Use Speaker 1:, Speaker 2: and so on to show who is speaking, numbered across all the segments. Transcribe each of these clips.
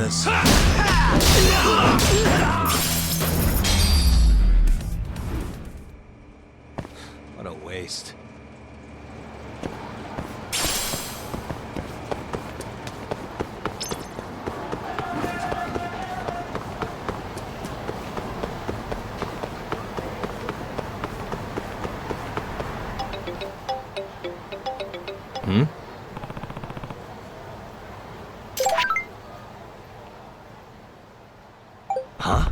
Speaker 1: this. What a waste. Hmm? Huh?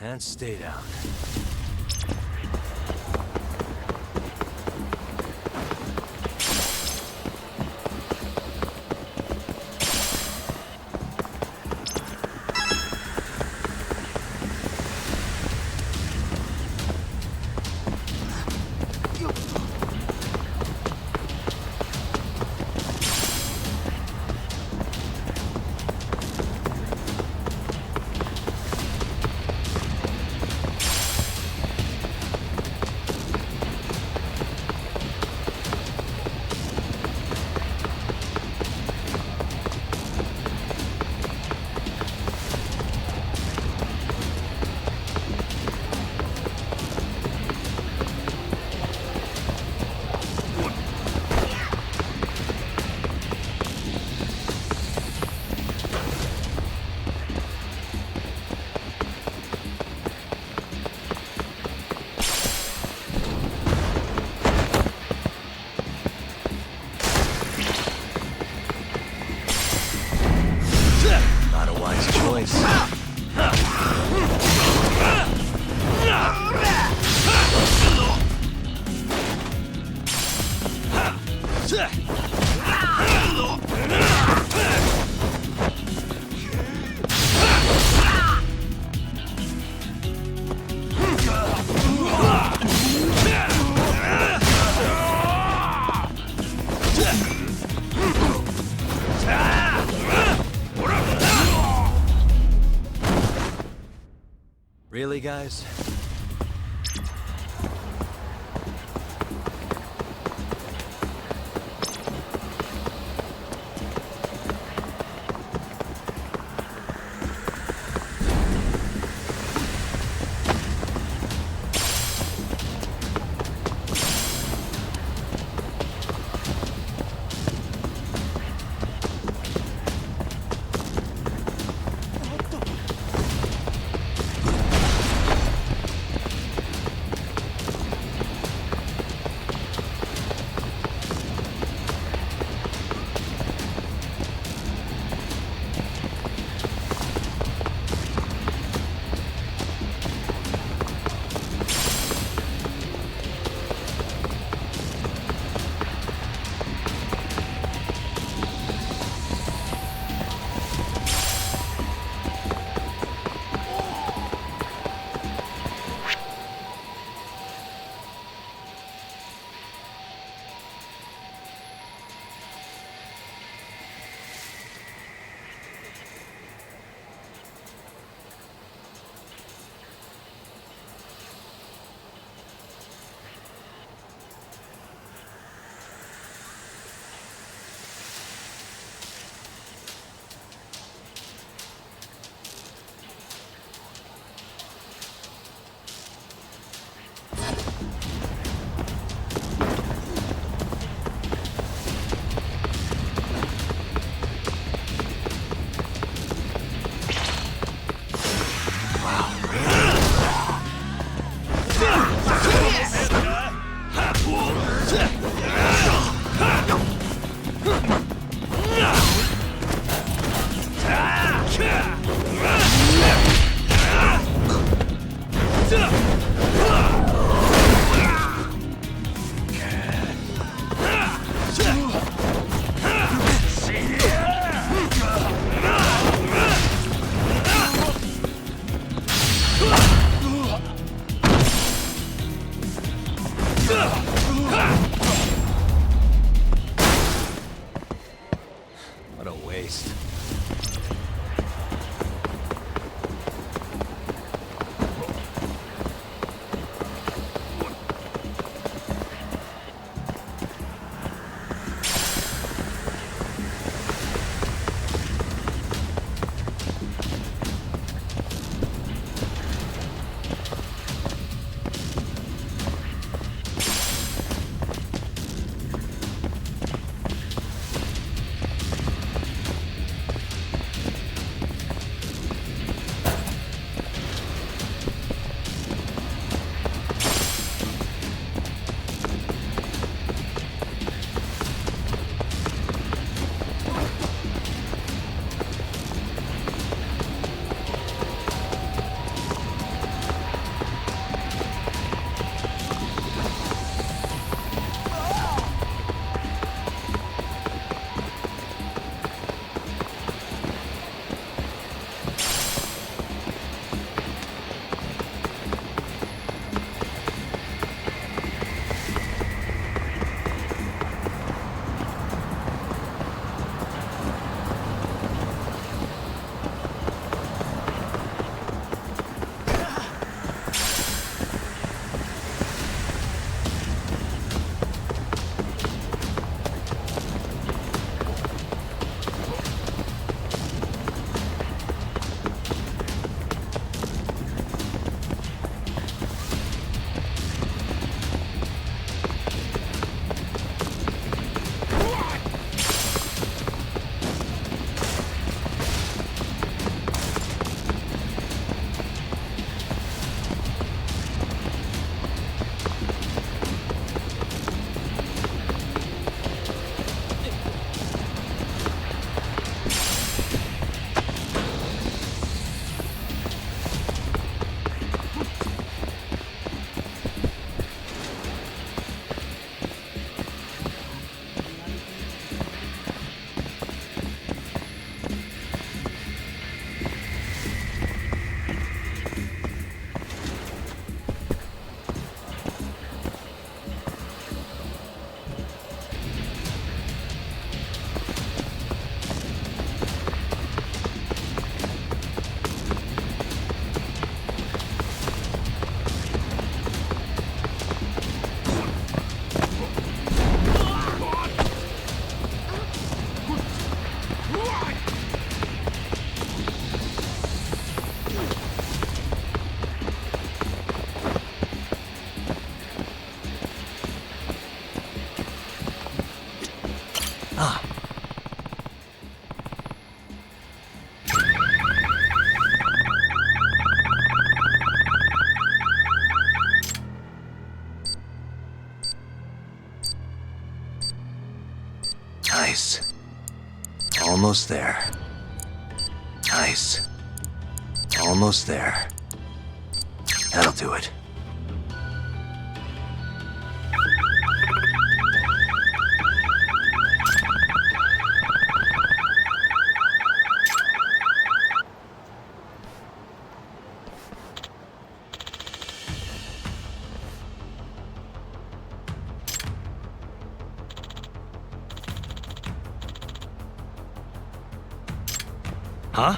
Speaker 1: And stay down. Really, guys? What a waste. Ah. Nice. Almost there. Nice. Almost there. That'll do it. Huh?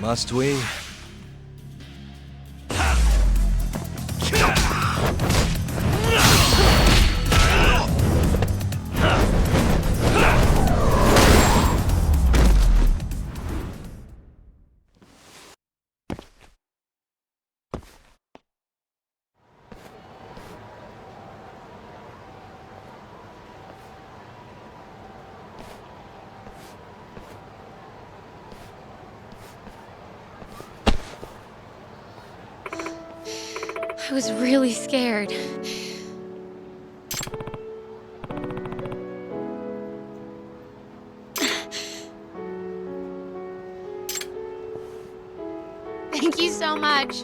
Speaker 1: Must we?
Speaker 2: I was really scared. Thank you so much.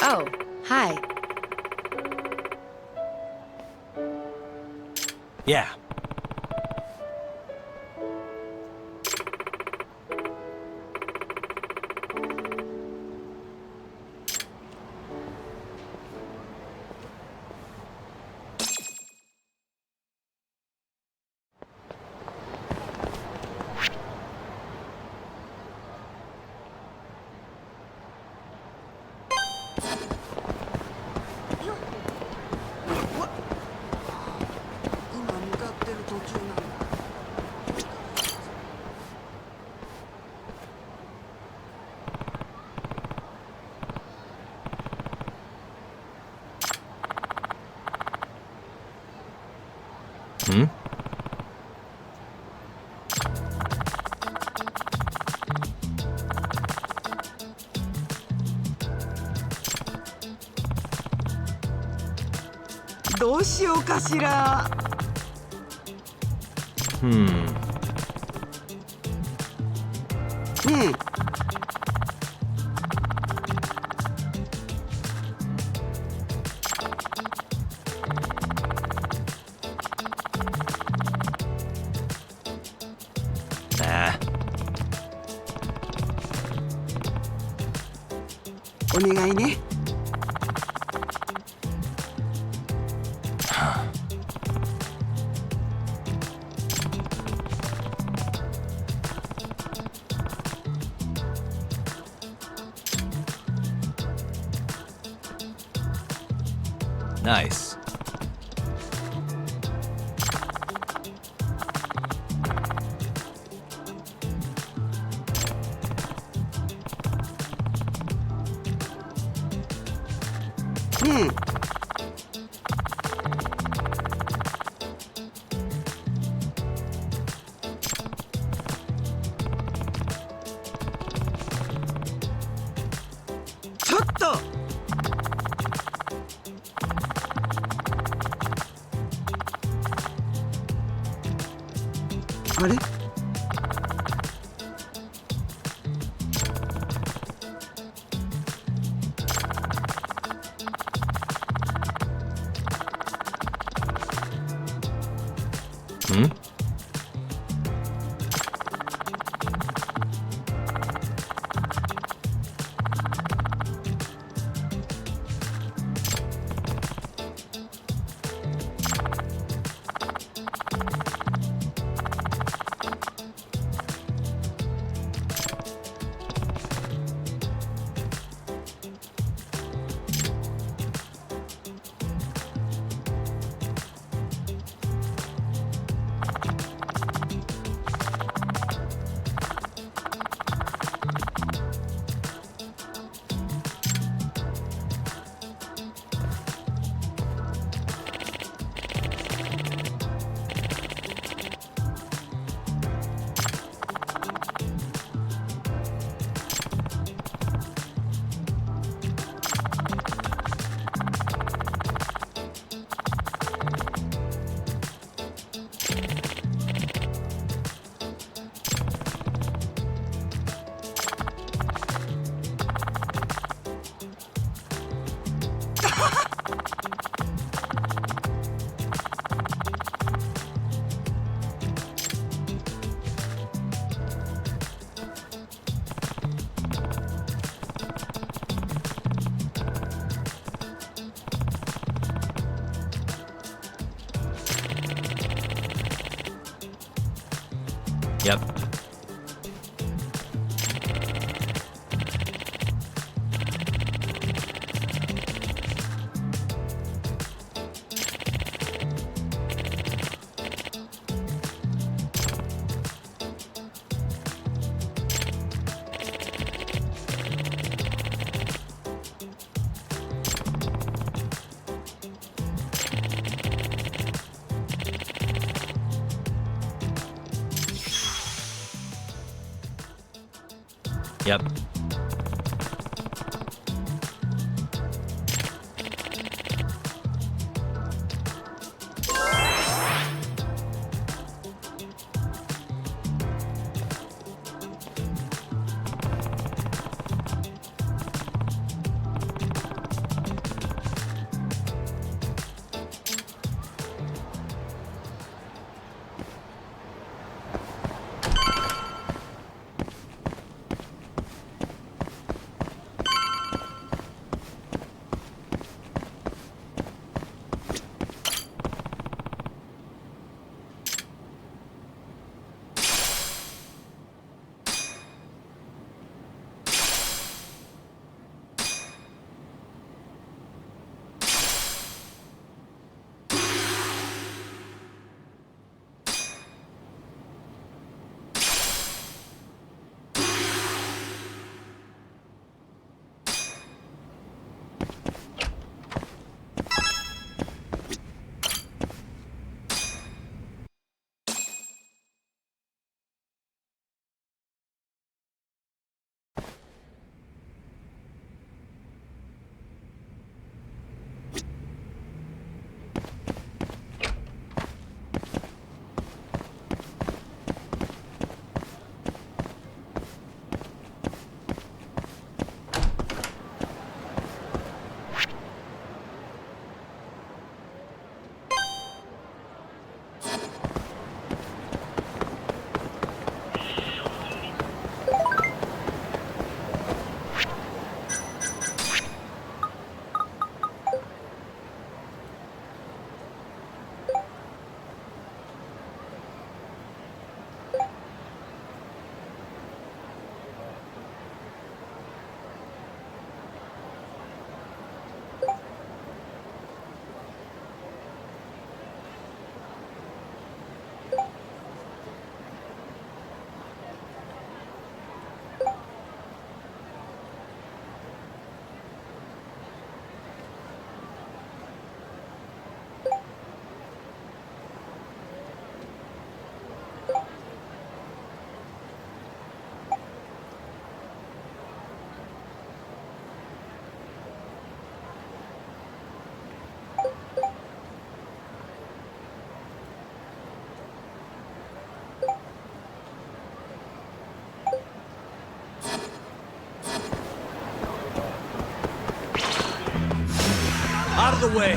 Speaker 2: Oh, hi.
Speaker 1: Yeah. Hmm? Nah.
Speaker 3: お願いね。
Speaker 1: Nice.
Speaker 3: Hmm. ちょっと。あれ？
Speaker 1: Yep. Out of the way!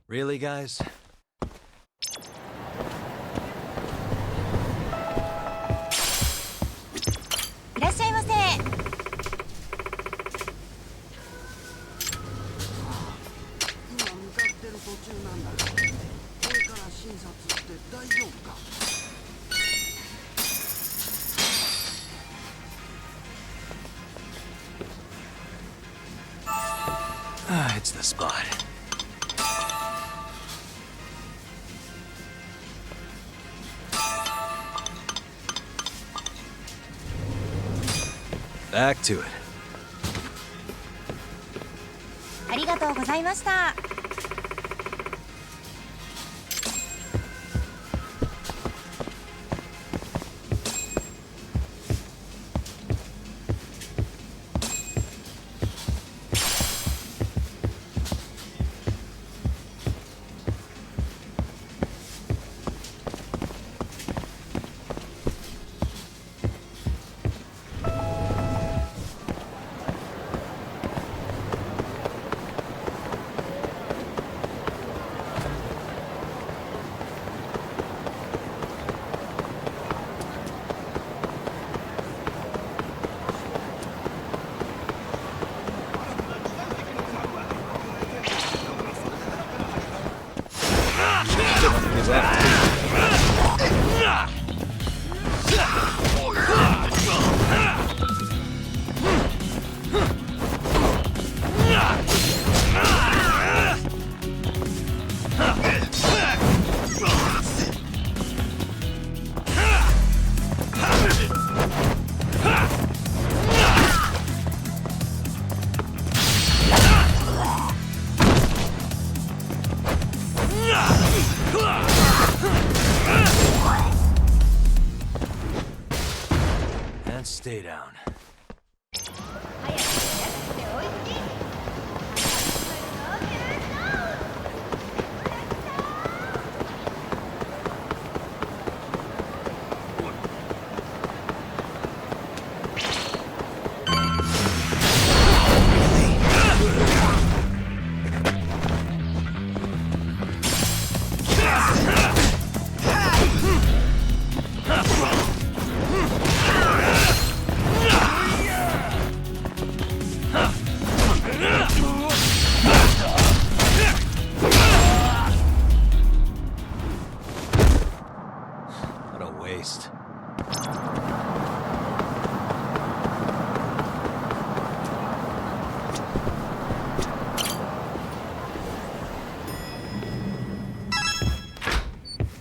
Speaker 1: Really, guys?
Speaker 4: いらっしゃいませ。
Speaker 3: 今向かってる途中なんだけど、これから診察って大丈夫か？
Speaker 1: Ah, it's the spot. Back to it.
Speaker 4: ありがとうございました。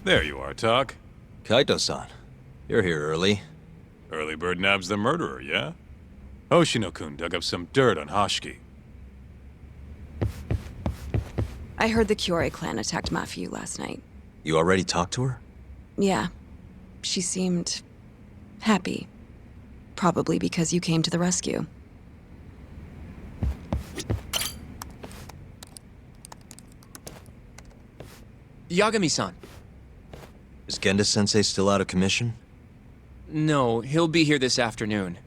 Speaker 5: There you are, Tak.
Speaker 1: Kaito-san, you're here early.
Speaker 5: Early bird nabs the murderer, yeah? Hoshino-kun dug up some dirt on Hashiki.
Speaker 6: I heard the Kyorei clan attacked Mafia last night.
Speaker 1: You already talked to her?
Speaker 6: Yeah. She seemed... happy. Probably because you came to the rescue.
Speaker 7: Yagami-san.
Speaker 1: Is Genda-sensei still out of commission?
Speaker 7: No, he'll be here this afternoon.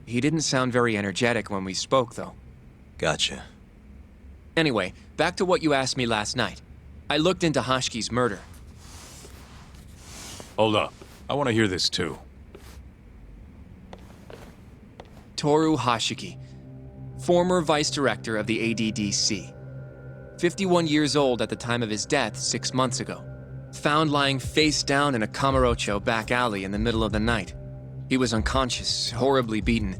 Speaker 7: He didn't sound very energetic when we spoke, though.
Speaker 1: Gotcha.
Speaker 7: Anyway, back to what you asked me last night. I looked into Hashiki's murder.
Speaker 5: Hold up. I want to hear this too.
Speaker 7: Toru Hashiki, former vice director of the ADDC. 51 years old at the time of his death 6 months ago. Found lying face down in a Kamurocho back alley in the middle of the night. He was unconscious, horribly beaten.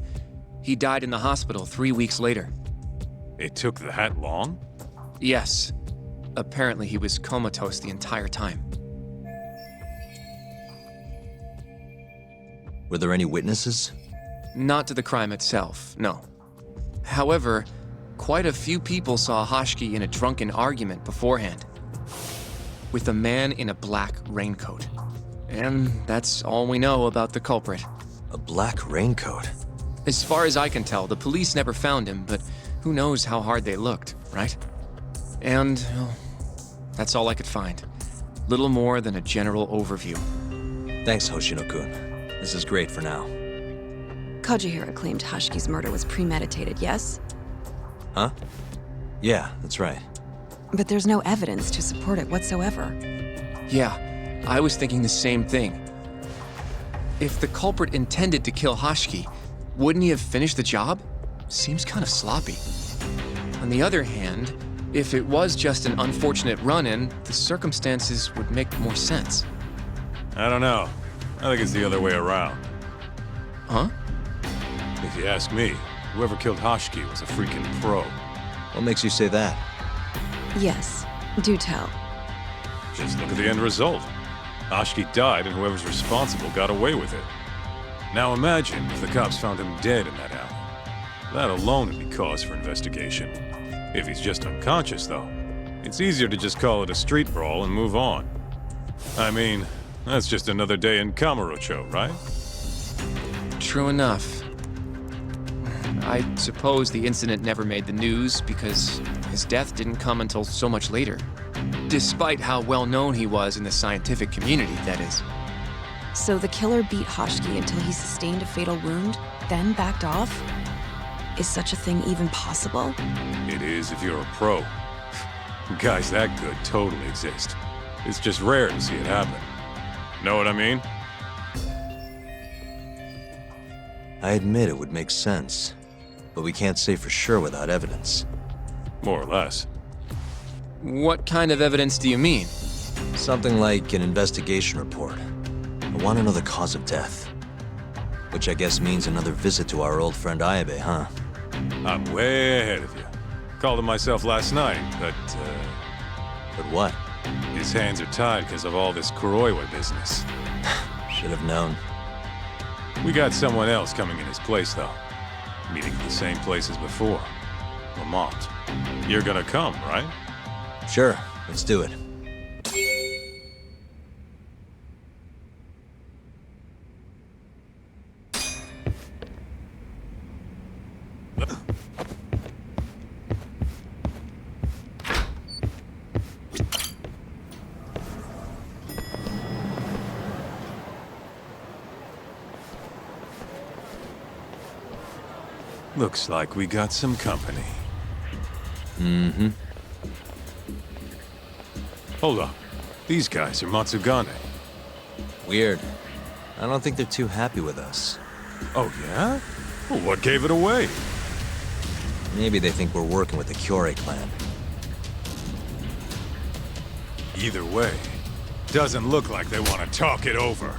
Speaker 7: He died in the hospital 3 weeks later.
Speaker 5: It took that long?
Speaker 7: Yes. Apparently he was comatose the entire time.
Speaker 1: Were there any witnesses?
Speaker 7: Not to the crime itself, no. However, quite a few people saw Hashiki in a drunken argument beforehand. With a man in a black raincoat. And that's all we know about the culprit.
Speaker 1: A black raincoat?
Speaker 7: As far as I can tell, the police never found him, but who knows how hard they looked, right? And, well, that's all I could find. Little more than a general overview.
Speaker 1: Thanks, Hoshino-kun. This is great for now.
Speaker 6: Kajihira claimed Hashiki's murder was premeditated, yes?
Speaker 1: Huh? Yeah, that's right.
Speaker 6: But there's no evidence to support it whatsoever.
Speaker 7: Yeah, I was thinking the same thing. If the culprit intended to kill Hashiki, wouldn't he have finished the job? Seems kind of sloppy. On the other hand, if it was just an unfortunate run-in, the circumstances would make more sense.
Speaker 5: I don't know. I think it's the other way around.
Speaker 7: Huh?
Speaker 5: If you ask me, whoever killed Hashiki was a freaking pro.
Speaker 1: What makes you say that?
Speaker 6: Yes, do tell.
Speaker 5: Just look at the end result. Hashiki died and whoever's responsible got away with it. Now imagine if the cops found him dead in that alley. That alone would be cause for investigation. If he's just unconscious, though, it's easier to just call it a street brawl and move on. I mean, that's just another day in Kamurocho, right?
Speaker 7: True enough. I suppose the incident never made the news because his death didn't come until so much later. Despite how well known he was in the scientific community, that is.
Speaker 6: So the killer beat Hashiki until he sustained a fatal wound, then backed off? Is such a thing even possible?
Speaker 5: It is if you're a pro. Guys that good totally exist. It's just rare to see it happen. Know what I mean?
Speaker 1: I admit it would make sense, but we can't say for sure without evidence.
Speaker 5: More or less.
Speaker 7: What kind of evidence do you mean?
Speaker 1: Something like an investigation report. I want to know the cause of death. Which I guess means another visit to our old friend Ayabe, huh?
Speaker 5: I'm way ahead of you. Called him myself last night, but,
Speaker 1: But what?
Speaker 5: his hands are tied because of all this Kuroiwa business.
Speaker 1: Should have known.
Speaker 5: We got someone else coming in his place, though. Meeting at the same place as before. Lamont. You're gonna come, right?
Speaker 1: Sure, let's do it.
Speaker 5: Looks like we got some company.
Speaker 1: Mm-hmm.
Speaker 5: Hold up. These guys are Matsugane.
Speaker 1: Weird. I don't think they're too happy with us.
Speaker 5: Oh, yeah? Well, what gave it away?
Speaker 1: Maybe they think we're working with the Kyorei clan.
Speaker 5: Either way, doesn't look like they want to talk it over.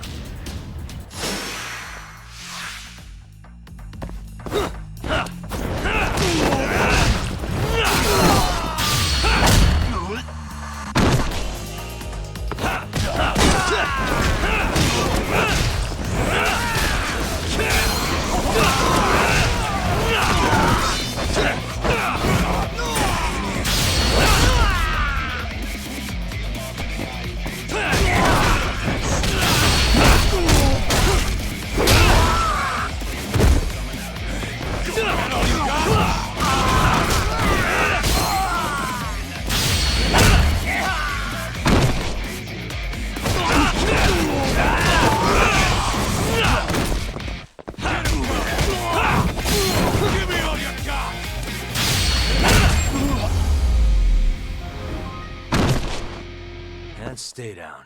Speaker 1: And stay down.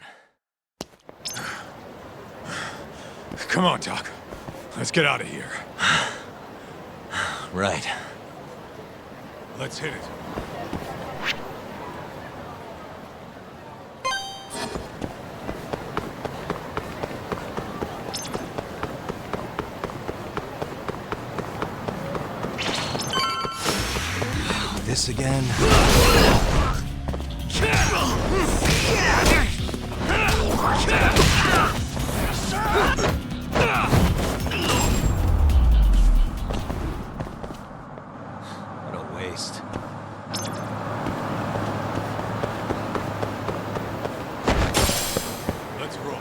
Speaker 5: Come on, Doc. Let's get out of here.
Speaker 1: Right.
Speaker 5: Let's hit it.
Speaker 1: This again? What a waste.
Speaker 5: Let's roll.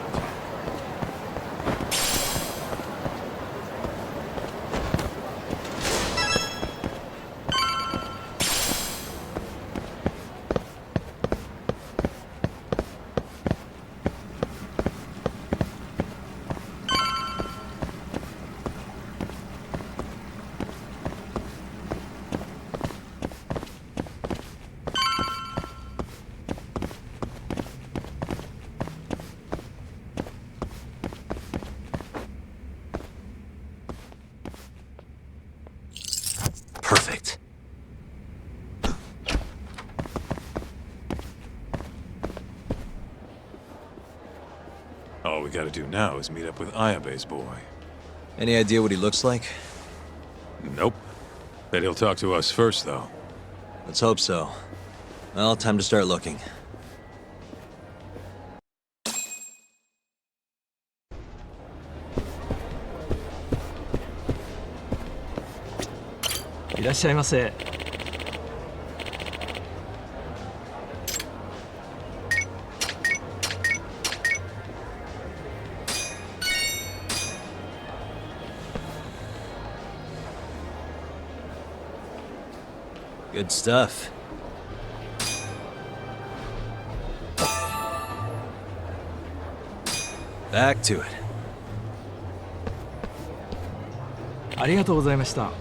Speaker 1: Perfect.
Speaker 5: All we gotta do now is meet up with Ayabe's boy.
Speaker 1: Any idea what he looks like?
Speaker 5: Nope. Bet he'll talk to us first, though.
Speaker 1: Let's hope so. Well, time to start looking. Good stuff. Back to it.
Speaker 8: ありがとうございました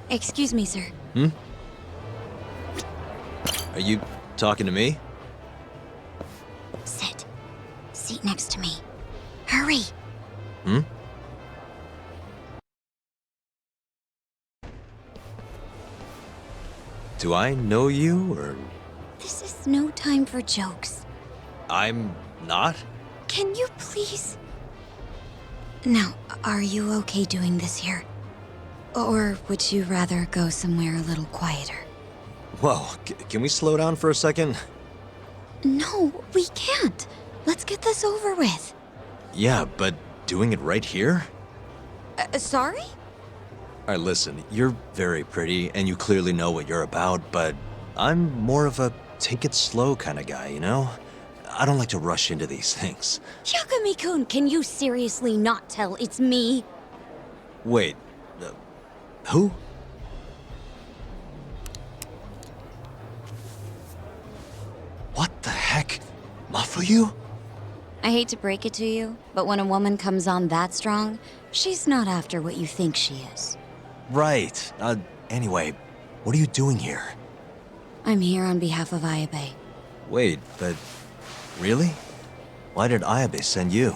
Speaker 2: Excuse me, sir.
Speaker 1: Are you talking to me?
Speaker 2: Sit. Seat next to me. Hurry.
Speaker 1: Do I know you, or
Speaker 2: This is no time for jokes.
Speaker 1: I'm not?
Speaker 2: Can you please? Now, are you okay doing this here? Or would you rather go somewhere a little quieter?
Speaker 1: Whoa, can we slow down for a second?
Speaker 2: No, we can't. Let's get this over with.
Speaker 1: Yeah, but doing it right here?
Speaker 2: Sorry?
Speaker 1: Alright, listen, you're very pretty, and you clearly know what you're about, but I'm more of a take it slow kind of guy, you know? I don't like to rush into these things.
Speaker 2: Yagami-kun, can you seriously not tell it's me?
Speaker 1: Wait, who? What the heck? Mafuyu?
Speaker 2: I hate to break it to you, but when a woman comes on that strong, she's not after what you think she is.
Speaker 1: Right. Anyway, what are you doing here?
Speaker 2: I'm here on behalf of Ayabe.
Speaker 1: Wait, but really? Why did Ayabe send you?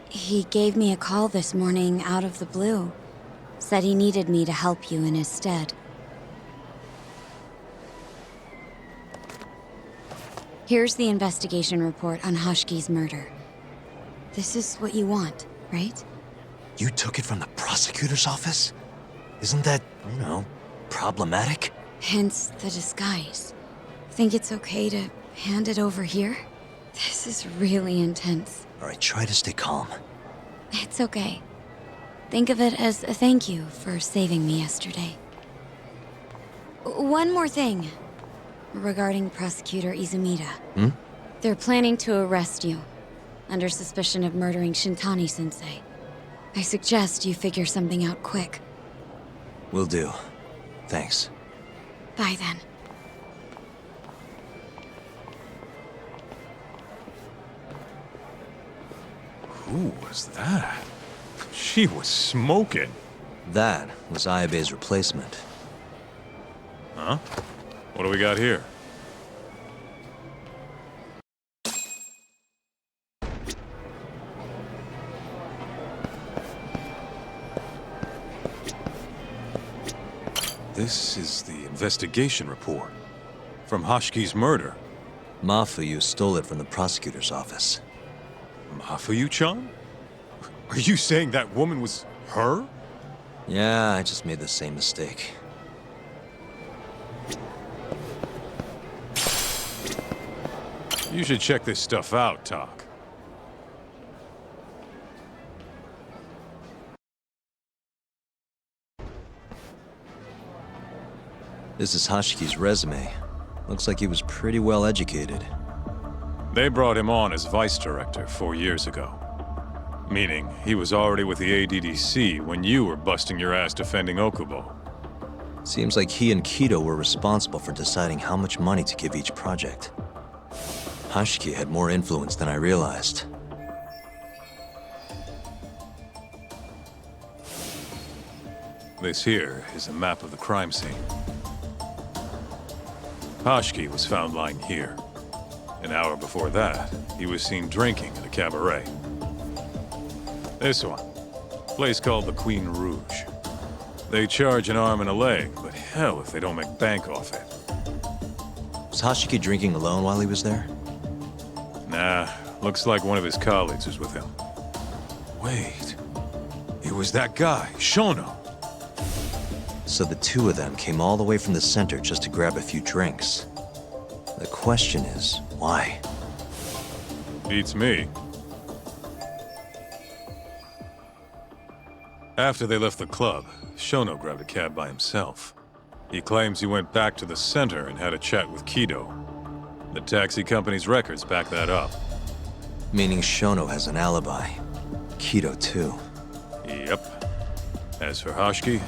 Speaker 2: He gave me a call this morning out of the blue. Said he needed me to help you in his stead. Here's the investigation report on Hashki's murder. This is what you want, right?
Speaker 1: You took it from the prosecutor's office? Isn't that, you know, problematic?
Speaker 2: Hence the disguise. Think it's okay to hand it over here? This is really intense.
Speaker 1: Alright, try to stay calm.
Speaker 2: It's okay. Think of it as a thank you for saving me yesterday. One more thing. Regarding Prosecutor Izumida. They're planning to arrest you, under suspicion of murdering Shintani-sensei. I suggest you figure something out quick.
Speaker 1: Will do. Thanks.
Speaker 2: Bye then.
Speaker 5: Who was that? She was smoking.
Speaker 1: That was Ayabe's replacement.
Speaker 5: Huh? What do we got here? This is the investigation report. From Hashki's murder.
Speaker 1: Mafuyu stole it from the prosecutor's office.
Speaker 5: Mafuyu-chan? Are you saying that woman was her?
Speaker 1: Yeah, I just made the same mistake.
Speaker 5: You should check this stuff out, Tak.
Speaker 1: This is Hashiki's resume. Looks like he was pretty well educated.
Speaker 5: They brought him on as vice director 4 years ago. Meaning, he was already with the ADDC when you were busting your ass defending Okubo.
Speaker 1: Seems like he and Kido were responsible for deciding how much money to give each project. Hashiki had more influence than I realized.
Speaker 5: This here is a map of the crime scene. Hashiki was found lying here. An hour before that, he was seen drinking at a cabaret. This one, place called the Queen Rouge. They charge an arm and a leg, but hell if they don't make bank off it.
Speaker 1: Was Hashiki drinking alone while he was there?
Speaker 5: Nah, looks like one of his colleagues was with him. Wait, it was that guy, Shono.
Speaker 1: So the two of them came all the way from the center just to grab a few drinks. The question is, why?
Speaker 5: Beats me. After they left the club, Shono grabbed a cab by himself. He claims he went back to the center and had a chat with Kido. The taxi company's records back that up.
Speaker 1: Meaning Shono has an alibi. Kido too.
Speaker 5: Yep. As for Hashiki,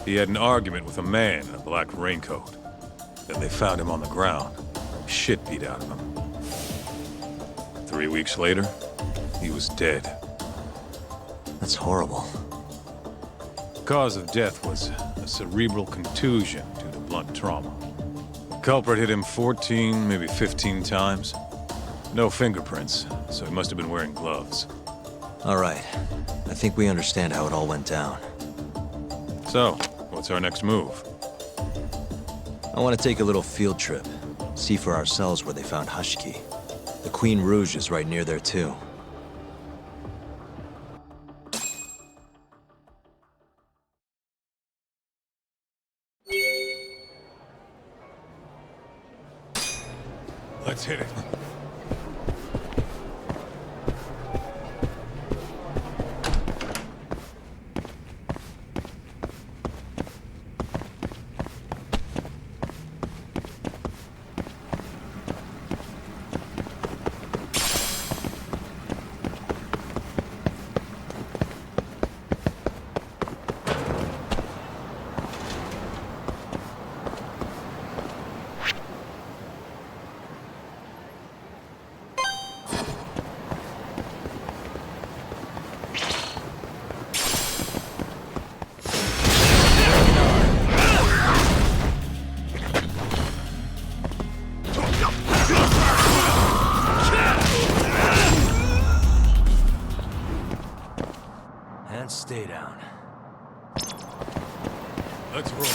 Speaker 5: he had an argument with a man in a black raincoat. Then they found him on the ground. Shit beat out of him. 3 weeks later, he was dead.
Speaker 1: That's horrible.
Speaker 5: Cause of death was a cerebral contusion due to blunt trauma. The culprit hit him 14, maybe 15 times. No fingerprints, so he must have been wearing gloves.
Speaker 1: All right. I think we understand how it all went down.
Speaker 5: So, what's our next move?
Speaker 1: I want to take a little field trip. See for ourselves where they found Hashiki. The Queen Rouge is right near there too.
Speaker 5: Let's hit it.
Speaker 1: And stay down.
Speaker 5: Let's roll.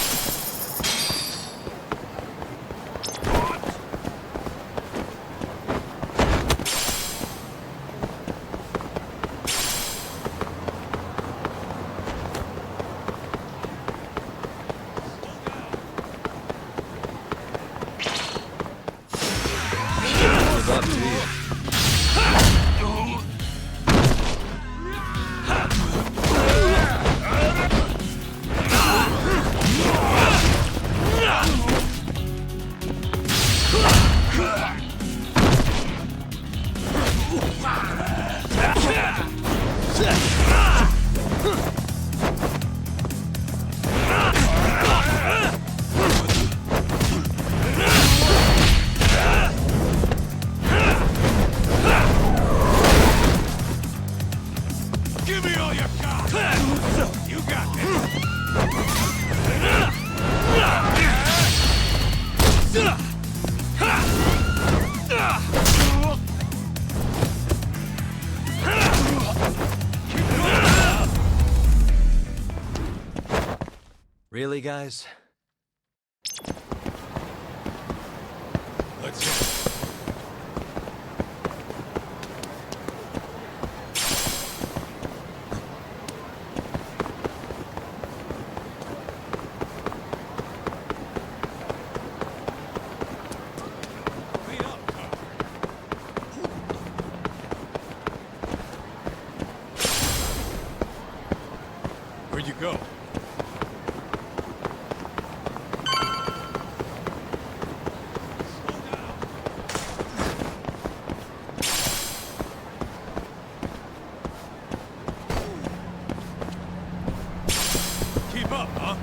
Speaker 5: Give me all your got! You got this!
Speaker 1: Really, guys?
Speaker 5: Let's go. Where'd you go? Keep up, huh?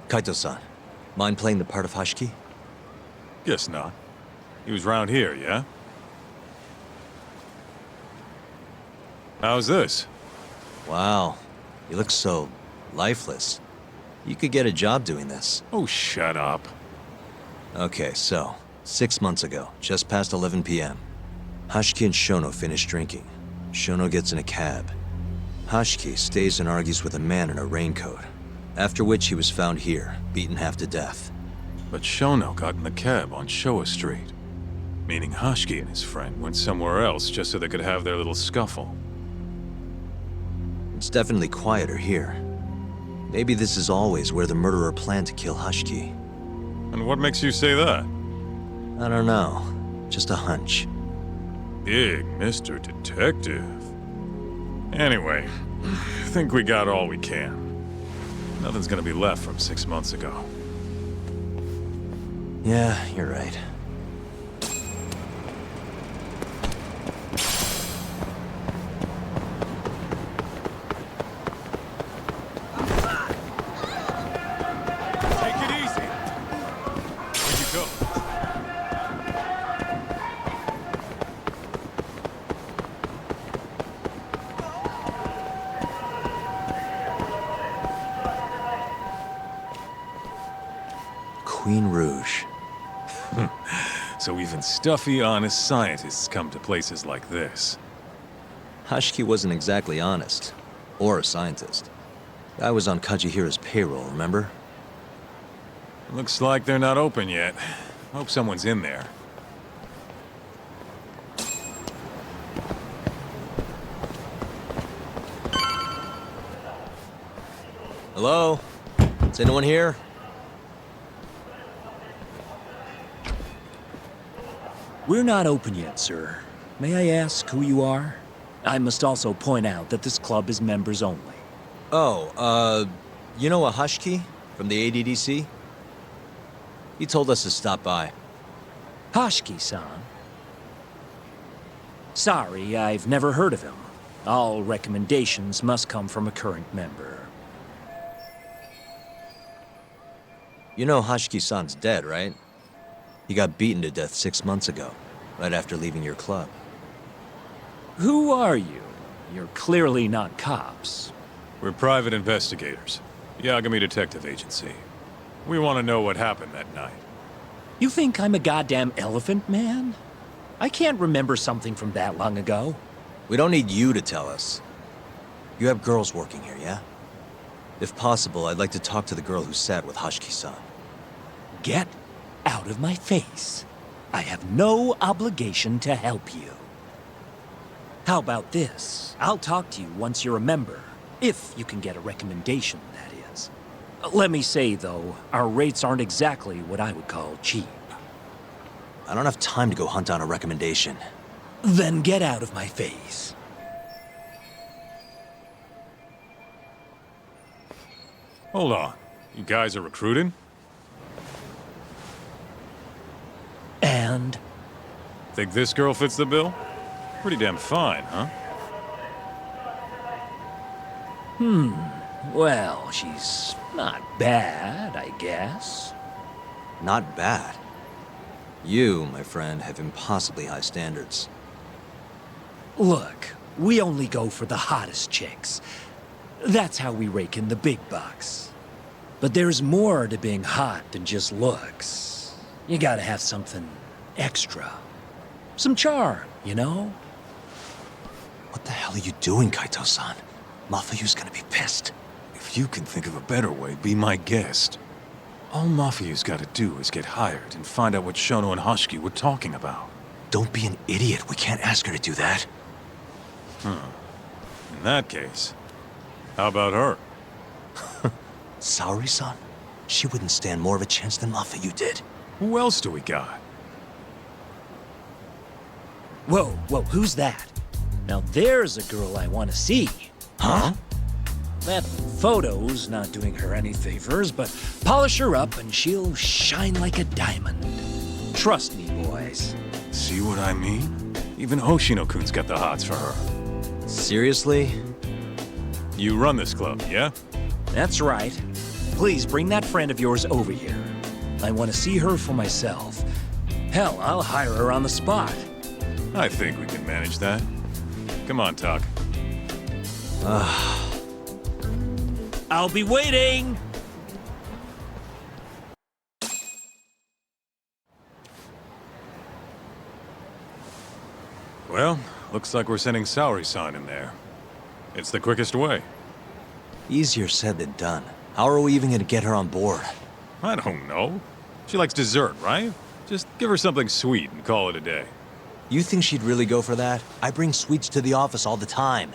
Speaker 1: Kaito-san, mind playing the part of Hashiki?
Speaker 5: Guess not. He was round here, yeah? How's this?
Speaker 1: Wow, you look so lifeless. You could get a job doing this.
Speaker 5: Oh, shut up.
Speaker 1: Okay, so, 6 months ago, just past 11 p.m., Hashiki and Shono finish drinking. Shono gets in a cab. Hashiki stays and argues with a man in a raincoat, after which he was found here, beaten half to death.
Speaker 5: But Shono got in the cab on Showa Street. Meaning Hashiki and his friend went somewhere else just so they could have their little scuffle.
Speaker 1: It's definitely quieter here. Maybe this is always where the murderer planned to kill Hashiki.
Speaker 5: And what makes you say that?
Speaker 1: I don't know. Just a hunch.
Speaker 5: Big Mr. Detective. Anyway, I think we got all we can. Nothing's gonna be left from 6 months ago.
Speaker 1: Yeah, you're right.
Speaker 5: Take it easy. Where'd you go?
Speaker 1: Queen Rouge.
Speaker 5: So even stuffy, honest scientists come to places like this.
Speaker 1: Hashiki wasn't exactly honest. Or a scientist. I was on Kajihira's payroll, remember?
Speaker 5: Looks like they're not open yet. Hope someone's in there.
Speaker 1: Hello? Is anyone here?
Speaker 9: We're not open yet, sir. May I ask who you are? I must also point out that this club is members only.
Speaker 1: Oh, you know a Hashiki from the ADDC? He told us to stop by.
Speaker 9: Hashiki-san? Sorry, I've never heard of him. All recommendations must come from a current member.
Speaker 1: You know Hashiki-san's dead, right? He got beaten to death 6 months ago, right after leaving your club.
Speaker 9: Who are you? You're clearly not cops.
Speaker 5: We're private investigators. Yagami Detective Agency. We want to know what happened that night.
Speaker 9: You think I'm a goddamn elephant man? I can't remember something from that long ago.
Speaker 1: We don't need you to tell us. You have girls working here, yeah? If possible, I'd like to talk to the girl who sat with Hashiki-san.
Speaker 9: Get out of my face. I have no obligation to help you. How about this? I'll talk to you once you're a member. If you can get a recommendation, that is. Let me say, though, our rates aren't exactly what I would call cheap.
Speaker 1: I don't have time to go hunt down a recommendation.
Speaker 9: Then get out of my face.
Speaker 5: Hold on. You guys are recruiting?
Speaker 9: And?
Speaker 5: Think this girl fits the bill? Pretty damn fine, huh?
Speaker 9: Well, she's not bad, I guess.
Speaker 1: Not bad. You, my friend, have impossibly high standards.
Speaker 9: Look, we only go for the hottest chicks. That's how we rake in the big bucks. But there's more to being hot than just looks. You gotta have something extra. Some charm, you know?
Speaker 1: What the hell are you doing, Kaito-san? Mafuyu's gonna be pissed.
Speaker 5: If you can think of a better way, be my guest. All Mafuyu's gotta do is get hired and find out what Shono and Hashiki were talking about.
Speaker 1: Don't be an idiot. We can't ask her to do that.
Speaker 5: In that case, how about her?
Speaker 1: Saori-san? She wouldn't stand more of a chance than Mafuyu did.
Speaker 5: Who else do we got?
Speaker 9: Whoa, who's that? Now there's a girl I want to see.
Speaker 1: Huh?
Speaker 9: That photo's not doing her any favors, but polish her up and she'll shine like a diamond. Trust me, boys.
Speaker 5: See what I mean? Even Hoshino-kun's got the hots for her.
Speaker 1: Seriously?
Speaker 5: You run this club, yeah?
Speaker 9: That's right. Please bring that friend of yours over here. I want to see her for myself. Hell, I'll hire her on the spot.
Speaker 5: I think we can manage that. Come on, Tak.
Speaker 9: I'll be waiting!
Speaker 5: Well, looks like we're sending Saori-san in there. It's the quickest way.
Speaker 1: Easier said than done. How are we even gonna get her on board?
Speaker 5: I don't know. She likes dessert, right? Just give her something sweet and call it a day.
Speaker 1: You think she'd really go for that? I bring sweets to the office all the time.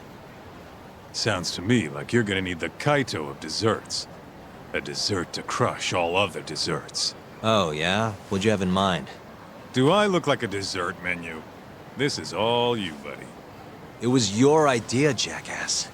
Speaker 5: Sounds to me like you're gonna need the Kaito of desserts. A dessert to crush all other desserts.
Speaker 1: Oh, yeah? What'd you have in mind?
Speaker 5: Do I look like a dessert menu? This is all you, buddy.
Speaker 1: It was your idea, jackass.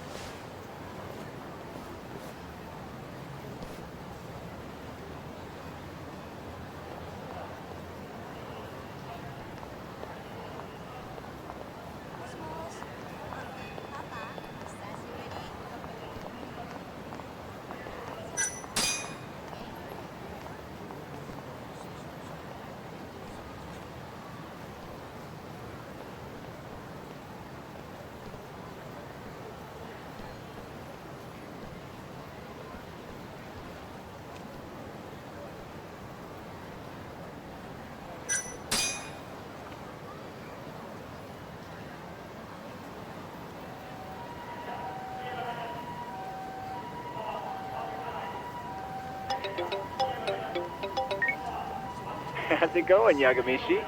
Speaker 10: How's it going, Yagamishi?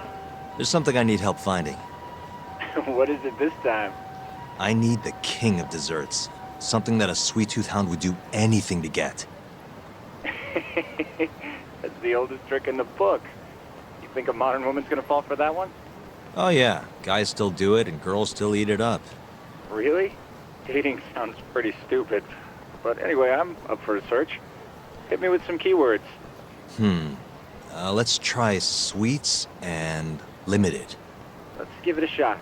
Speaker 1: There's something I need help finding.
Speaker 10: What is it this time?
Speaker 1: I need the king of desserts. Something that a sweet-tooth hound would do anything to get.
Speaker 10: That's the oldest trick in the book. You think a modern woman's gonna fall for that one?
Speaker 1: Oh yeah, guys still do it and girls still eat it up.
Speaker 10: Really? Dating sounds pretty stupid. But anyway, I'm up for a search. Hit me with some keywords.
Speaker 1: Let's try sweets and limited.
Speaker 10: Let's give it a shot.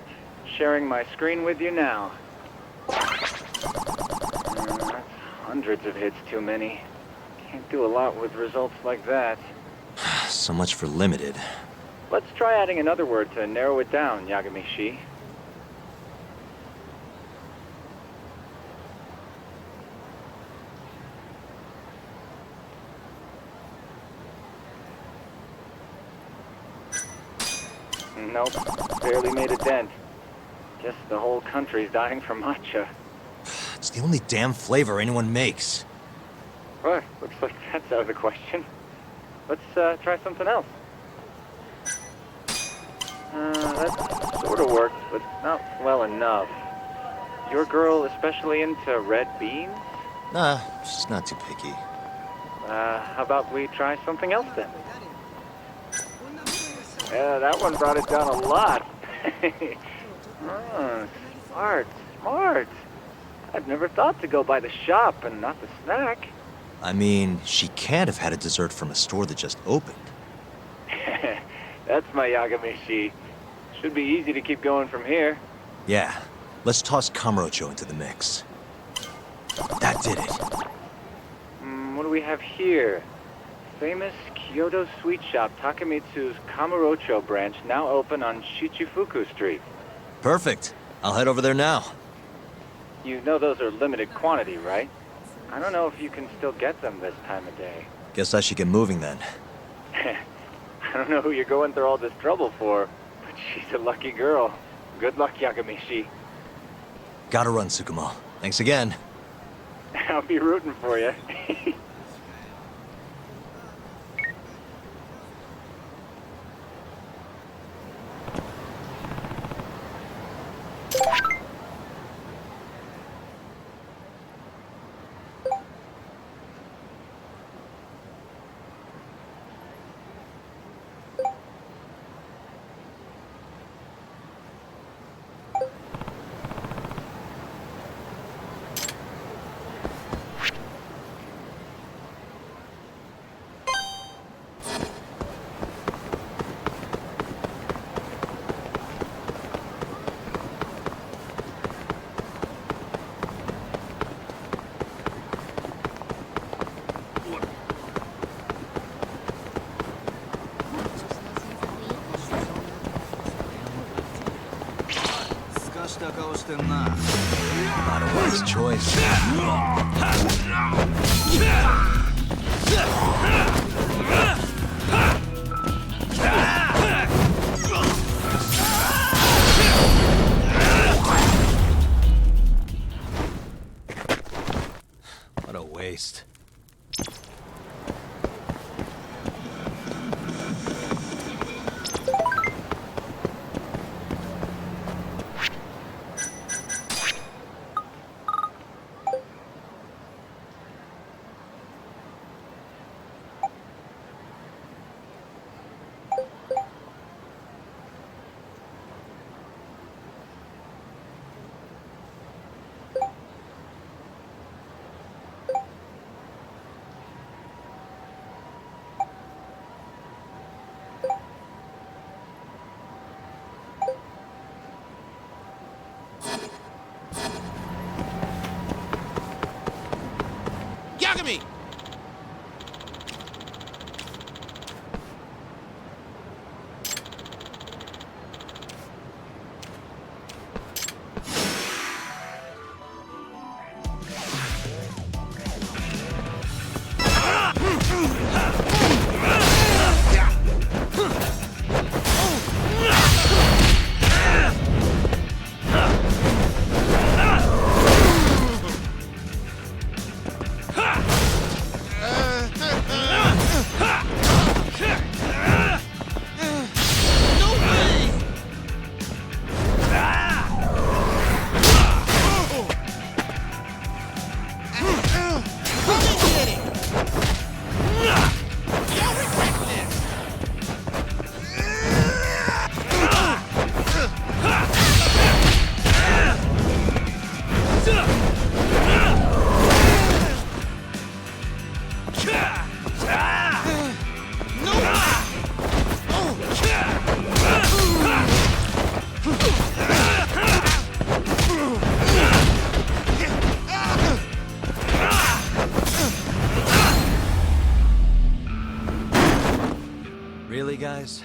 Speaker 10: Sharing my screen with you now. That's hundreds of hits too many. Can't do a lot with results like that.
Speaker 1: So much for limited.
Speaker 10: Let's try adding another word to narrow it down, Yagami-shi. Nope, barely made a dent. Guess the whole country's dying for matcha.
Speaker 1: It's the only damn flavor anyone makes.
Speaker 10: What? Looks like that's out of the question. Let's try something else. That sort of worked, but not well enough. Your girl especially into red beans?
Speaker 1: Nah, she's not too picky.
Speaker 10: How about we try something else then? Yeah, that one brought it down a lot. Oh, smart. I've never thought to go by the shop and not the snack.
Speaker 1: I mean, she can't have had a dessert from a store that just opened.
Speaker 10: That's my Yagami-shi. Should be easy to keep going from here.
Speaker 1: Yeah, let's toss Kamurocho into the mix. That did it.
Speaker 10: What do we have here? Famous Kyoto sweet shop Takemitsu's Kamurocho branch now open on Shichifuku Street.
Speaker 1: Perfect. I'll head over there now.
Speaker 10: You know those are limited quantity, right? I don't know if you can still get them this time of day.
Speaker 1: Guess I should get moving then.
Speaker 10: I don't know who you're going through all this trouble for, but she's a lucky girl. Good luck, Yagami-shi.
Speaker 1: Gotta run, Tsukumo. Thanks again.
Speaker 10: I'll be rooting for you.
Speaker 1: Not a wise choice. What a waste.
Speaker 11: Yagami!
Speaker 1: Really, guys?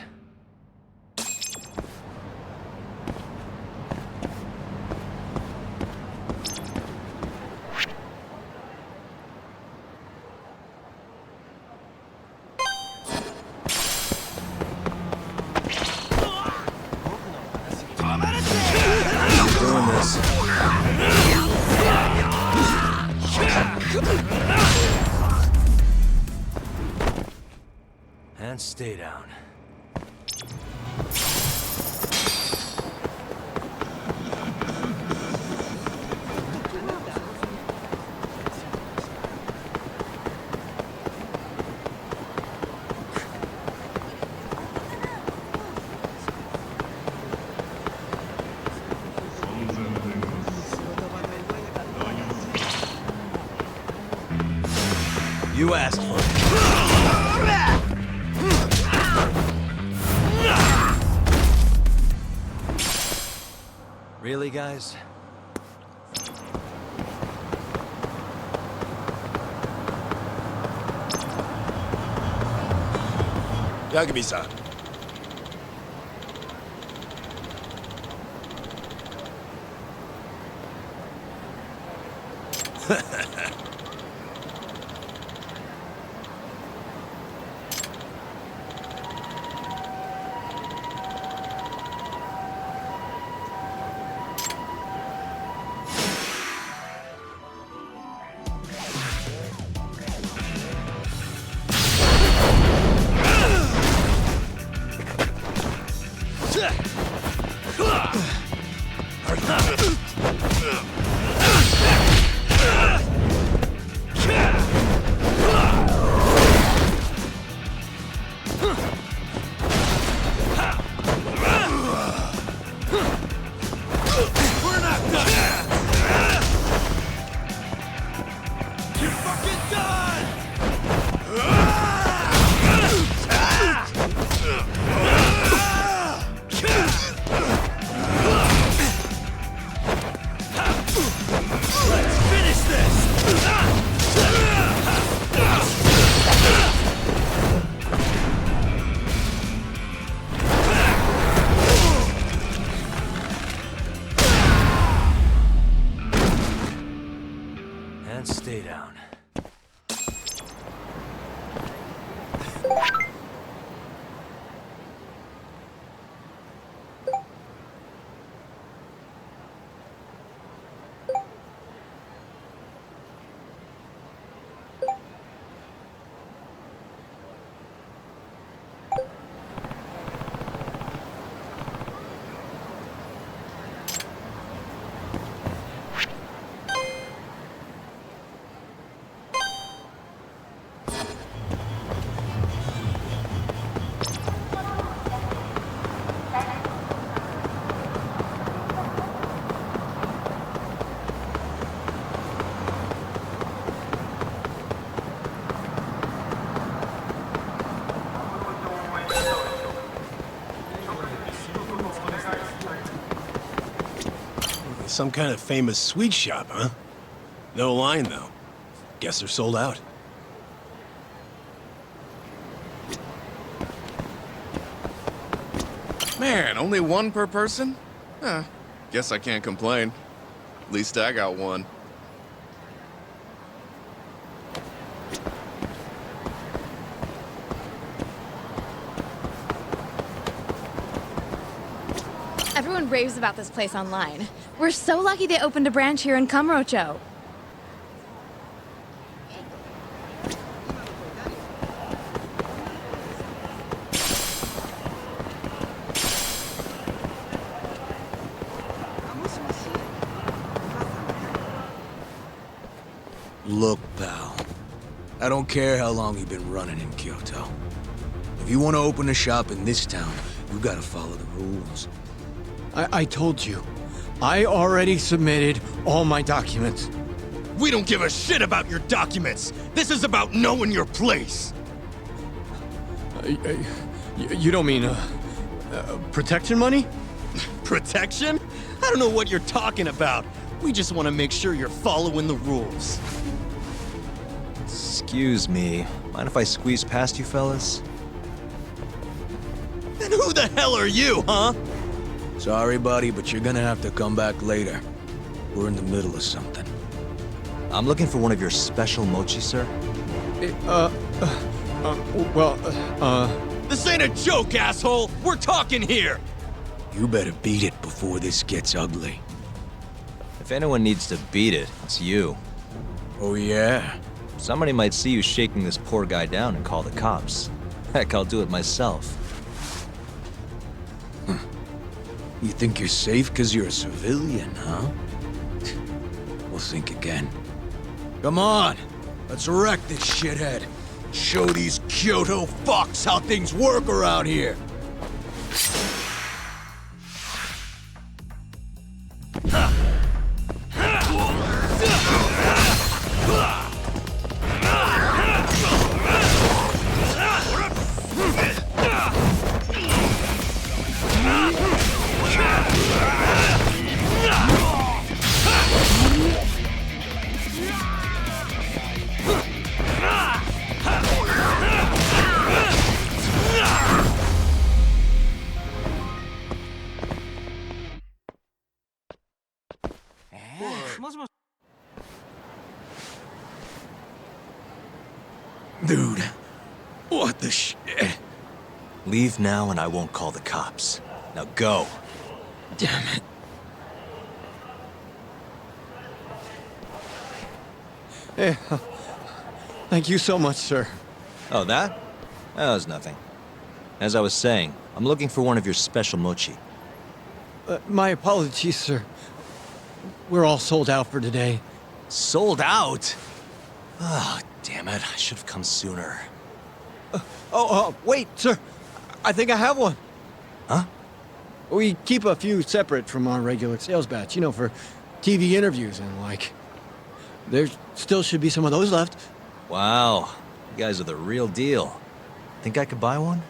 Speaker 1: Doing this. And stay down. You asked for it. Really, guys?
Speaker 11: Yagami-san.
Speaker 1: And stay down.
Speaker 11: Some kind of famous sweet shop, huh? No line, though. Guess they're sold out.
Speaker 12: Man, only one per person? Huh. Guess I can't complain. At least I got one.
Speaker 13: Everyone raves about this place online. We're so lucky they opened a branch here in Kamurocho.
Speaker 14: Look, pal. I don't care how long you've been running in Kyoto. If you want to open a shop in this town, you gotta follow the rules.
Speaker 15: I told you. I already submitted all my documents.
Speaker 16: We don't give a shit about your documents! This is about knowing your place!
Speaker 15: You don't mean, protection money?
Speaker 16: Protection? I don't know what you're talking about. We just want to make sure you're following the rules.
Speaker 1: Excuse me. Mind if I squeeze past you fellas?
Speaker 16: Then who the hell are you, huh?
Speaker 14: Sorry, buddy, but you're gonna have to come back later. We're in the middle of something.
Speaker 1: I'm looking for one of your special mochi, sir.
Speaker 16: This ain't a joke, asshole! We're talking here!
Speaker 14: You better beat it before this gets ugly.
Speaker 1: If anyone needs to beat it, it's you.
Speaker 14: Oh, yeah?
Speaker 1: Somebody might see you shaking this poor guy down and call the cops. Heck, I'll do it myself.
Speaker 14: You think you're safe because you're a civilian, huh? Well, think again. Come on! Let's wreck this shithead. Show these Kyoto fucks how things work around here! Dude, what the shit?
Speaker 1: Leave now and I won't call the cops. Now go.
Speaker 15: Damn it. Hey, thank you so much, sir.
Speaker 1: Oh, that? That was nothing. As I was saying, I'm looking for one of your special mochi.
Speaker 15: My apologies, sir. We're all sold out for today.
Speaker 1: Sold out? Oh, damn it. I should have come sooner.
Speaker 15: Wait, sir. I think I have one.
Speaker 1: Huh?
Speaker 15: We keep a few separate from our regular sales batch, you know, for TV interviews and like. There still should be some of those left.
Speaker 1: Wow. You guys are the real deal. Think I could buy one?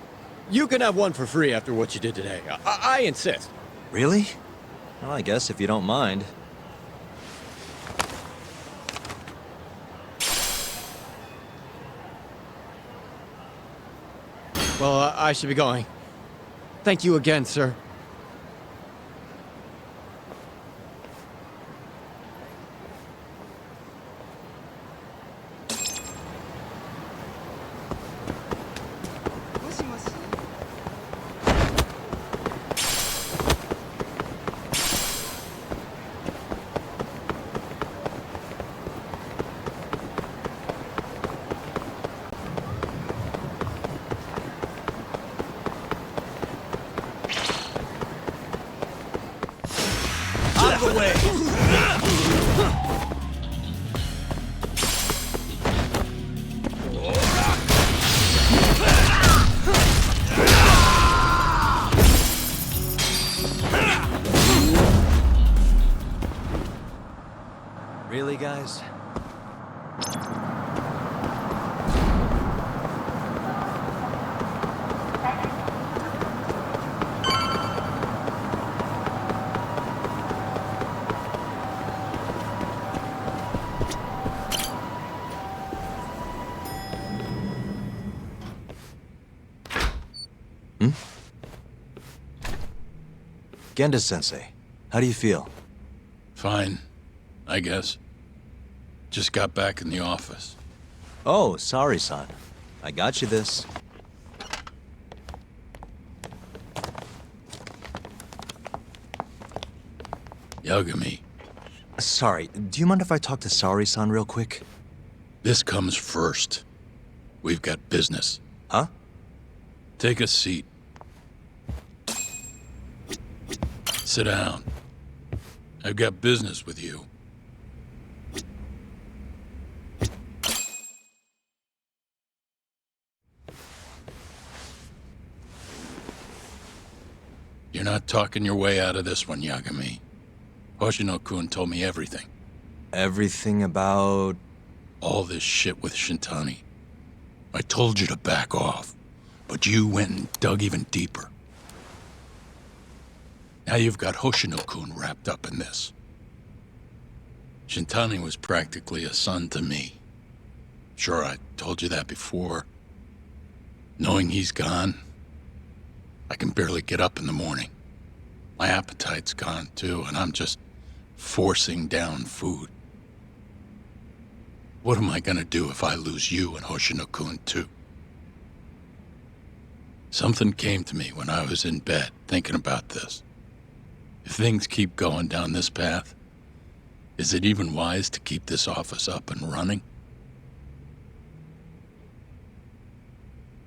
Speaker 15: You can have one for free after what you did today. I insist.
Speaker 1: Really? Well, I guess if you don't mind.
Speaker 15: Well, I should be going. Thank you again, sir.
Speaker 1: Really, guys? Genda-sensei, how do you feel?
Speaker 14: Fine, I guess. Just got back in the office.
Speaker 1: Oh, sorry, son. I got you this.
Speaker 14: Yagami,
Speaker 1: Sorry, do you mind if I talk to Sari-san real quick?
Speaker 14: this comes first. We've got business.
Speaker 1: Huh?
Speaker 14: Take a seat. Sit down. I've got business with you. You're not talking your way out of this one, Yagami. Hoshino-kun told me everything.
Speaker 1: Everything about...
Speaker 14: All this shit with Shintani. I told you to back off, but you went and dug even deeper. Now you've got Hoshino-kun wrapped up in this. Shintani was practically a son to me. Sure, I told you that before. Knowing he's gone, I can barely get up in the morning. My appetite's gone too, and I'm just forcing down food. What am I gonna do if I lose you and Hoshino-kun too? Something came to me when I was in bed thinking about this. If things keep going down this path, is it even wise to keep this office up and running?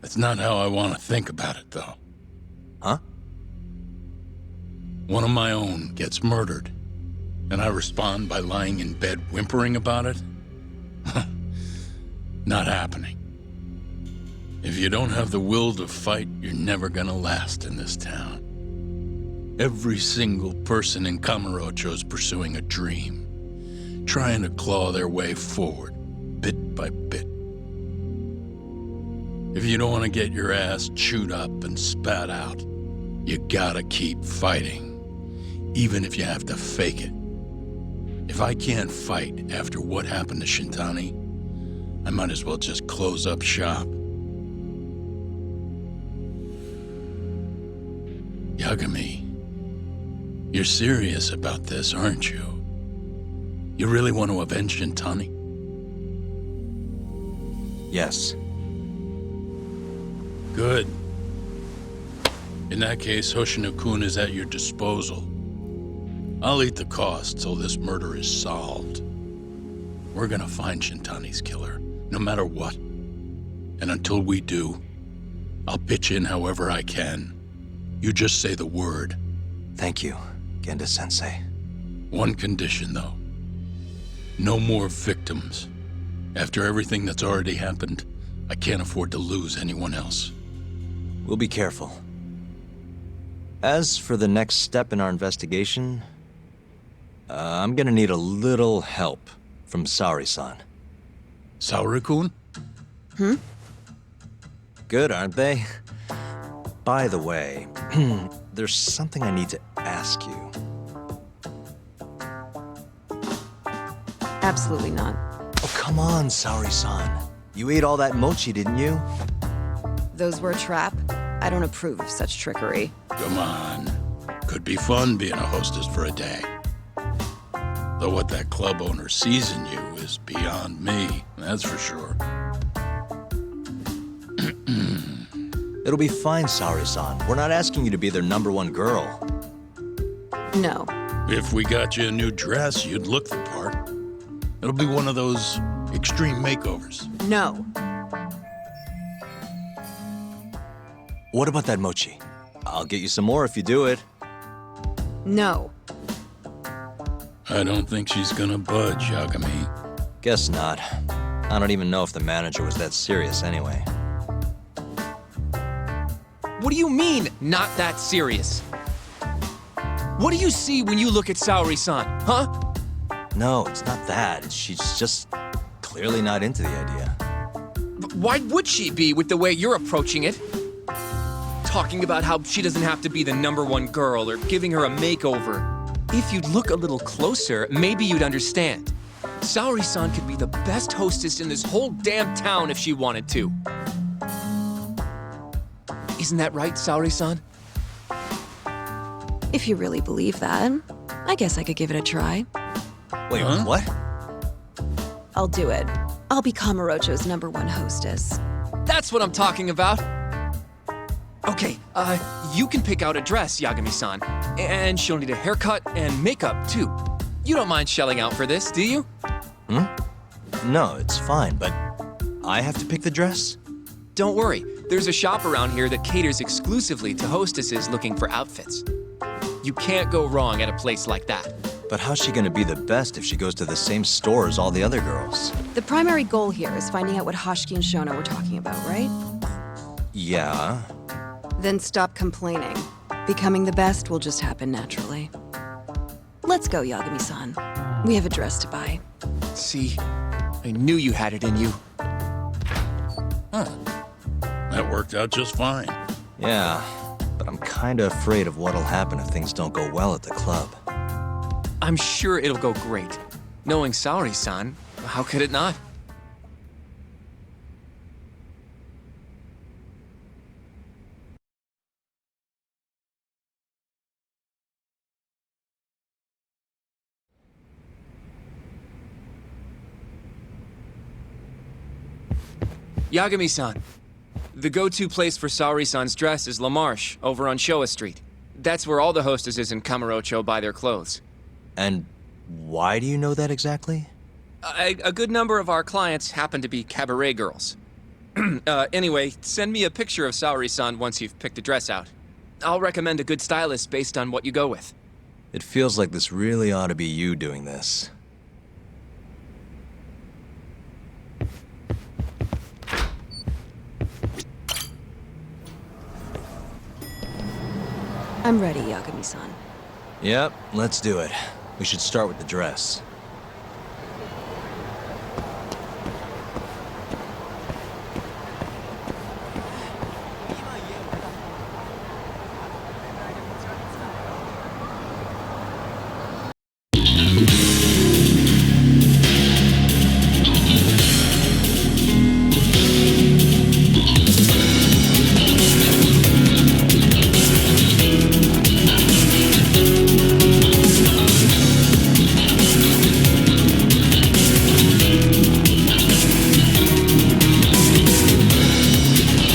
Speaker 14: That's not how I want to think about it, though.
Speaker 1: Huh?
Speaker 14: One of my own gets murdered, and I respond by lying in bed whimpering about it? Not happening. If you don't have the will to fight, you're never gonna last in this town. Every single person in Kamurocho is pursuing a dream, trying to claw their way forward, bit by bit. If you don't want to get your ass chewed up and spat out, you gotta keep fighting, even if you have to fake it. If I can't fight after what happened to Shintani, I might as well just close up shop. Yagami, you're serious about this, aren't you? You really want to avenge Shintani?
Speaker 1: Yes.
Speaker 14: Good. In that case, Hoshino-kun is at your disposal. I'll eat the cost till this murder is solved. We're gonna find Shintani's killer, no matter what. And until we do, I'll pitch in however I can. You just say the word.
Speaker 1: Thank you, Genda-sensei.
Speaker 14: One condition, though. No more victims. After everything that's already happened, I can't afford to lose anyone else.
Speaker 1: We'll be careful. As for the next step in our investigation, I'm gonna need a little help from Saori-san.
Speaker 14: Saori-kun?
Speaker 1: Good, aren't they? By the way, there's something I need to ask you.
Speaker 6: Absolutely not.
Speaker 1: Oh, come on, Saori-san. You ate all that mochi, didn't you?
Speaker 6: Those were a trap. I don't approve of such trickery.
Speaker 14: Come on. Could be fun being a hostess for a day. Though what that club owner sees in you is beyond me, that's for sure.
Speaker 1: It'll be fine, Saori-san. We're not asking you to be their #1 girl.
Speaker 6: No.
Speaker 14: If we got you a new dress, you'd look the part. It'll be one of those extreme makeovers.
Speaker 6: No.
Speaker 1: What about that mochi? I'll get you some more if you do it.
Speaker 6: No.
Speaker 14: I don't think she's gonna budge, Yagami.
Speaker 1: Guess not. I don't even know if the manager was that serious anyway.
Speaker 7: What do you mean, not that serious? What do you see when you look at Saori-san, huh?
Speaker 1: No, it's not that. She's just clearly not into the idea.
Speaker 7: Why would she be with the way you're approaching it? Talking about how she doesn't have to be the #1 girl or giving her a makeover. If you'd look a little closer, maybe you'd understand. Saori-san could be the best hostess in this whole damn town if she wanted to. Isn't that right, Saori-san?
Speaker 6: If you really believe that, I guess I could give it a try.
Speaker 1: Wait, what?
Speaker 6: I'll do it. I'll be Kamurocho's #1 hostess.
Speaker 7: That's what I'm talking about. Okay, you can pick out a dress, Yagami-san. And she'll need a haircut and makeup, too. You don't mind shelling out for this, do you?
Speaker 1: No, it's fine, but I have to pick the dress?
Speaker 7: Don't worry. There's a shop around here that caters exclusively to hostesses looking for outfits. You can't go wrong at a place like that.
Speaker 1: But how's she gonna be the best if she goes to the same store as all the other girls?
Speaker 6: The primary goal here is finding out what Hashiki and Shono were talking about, right?
Speaker 1: Yeah.
Speaker 6: Then stop complaining. Becoming the best will just happen naturally. Let's go, Yagami-san. We have a dress to buy.
Speaker 7: See, I knew you had it in you.
Speaker 14: Huh. That worked out just fine.
Speaker 1: Yeah, but I'm kinda afraid of what'll happen if things don't go well at the club.
Speaker 7: I'm sure it'll go great. Knowing Saori-san, how could it not? Yagami-san, the go-to place for Saori-san's dress is La Marche, over on Showa Street. That's where all the hostesses in Kamurocho buy their clothes.
Speaker 1: And why do you know that exactly?
Speaker 7: A good number of our clients happen to be cabaret girls. Anyway, send me a picture of Saori-san once you've picked a dress out. I'll recommend a good stylist based on what you go with.
Speaker 1: It feels like this really ought to be you doing this.
Speaker 6: I'm ready, Yagami-san.
Speaker 1: Yep, let's do it. We should start with the dress.